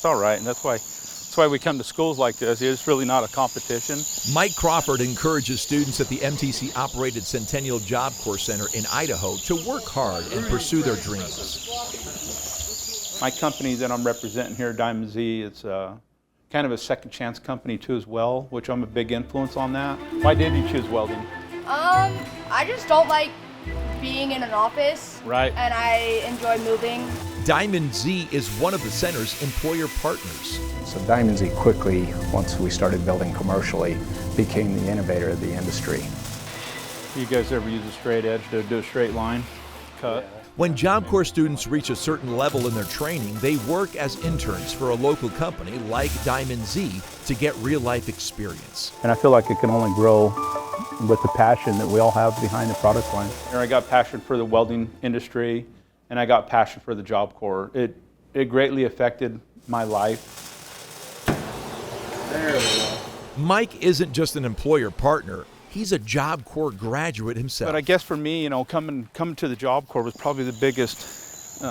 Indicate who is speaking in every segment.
Speaker 1: it's all right, and that's why we come to schools like this. It's really not a competition.
Speaker 2: Mike Crawford encourages students at the MTC-operated Centennial Job Corps Center in Idaho to work hard and pursue their dreams.
Speaker 1: My company that I'm representing here, Diamond Z, it's kind of a second chance company too as well, which I'm a big influence on that. Why did you choose welding?
Speaker 3: I just don't like being in an office.
Speaker 1: Right.
Speaker 3: And I enjoy moving.
Speaker 2: Diamond Z is one of the center's employer partners.
Speaker 4: So Diamond Z quickly, once we started building commercially, became the innovator of the industry.
Speaker 1: You guys ever use a straight edge to do a straight line cut?
Speaker 2: When Job Corps students reach a certain level in their training, they work as interns for a local company like Diamond Z to get real-life experience.
Speaker 5: And I feel like it can only grow with the passion that we all have behind the product line.
Speaker 1: I got passion for the welding industry, and I got passion for the Job Corps. It greatly affected my life.
Speaker 4: There we go.
Speaker 2: Mike isn't just an employer partner. He's a Job Corps graduate himself.
Speaker 1: But I guess for me, coming to the Job Corps was probably the biggest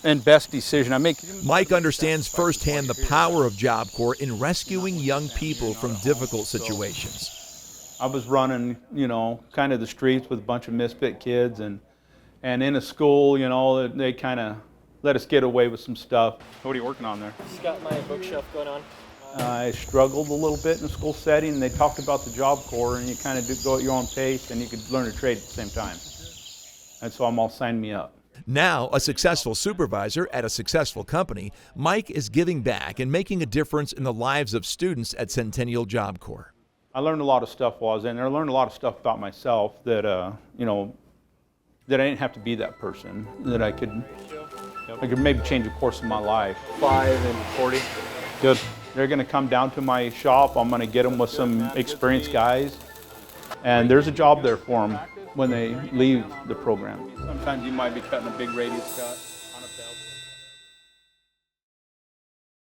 Speaker 1: and best decision I make.
Speaker 2: Mike understands firsthand the power of Job Corps in rescuing young people from difficult situations.
Speaker 1: I was running, kind of the streets with a bunch of misfit kids, and in a school, they kind of let us get away with some stuff. What are you working on there?
Speaker 6: Just got my bookshelf going on.
Speaker 1: I struggled a little bit in a school setting, and they talked about the Job Corps, and you kind of go at your own pace, and you could learn a trade at the same time. And so I'm all signed me up.
Speaker 2: Now a successful supervisor at a successful company, Mike is giving back and making a difference in the lives of students at Centennial Job Corps.
Speaker 1: I learned a lot of stuff while I was in there. I learned a lot of stuff about myself that, that I didn't have to be that person, that I could maybe change the course of my life.
Speaker 6: 5 and 40.
Speaker 1: Good. They're going to come down to my shop. I'm going to get them with some experienced guys, and there's a job there for them when they leave the program. Sometimes you might be cutting a big radius cut on a belt.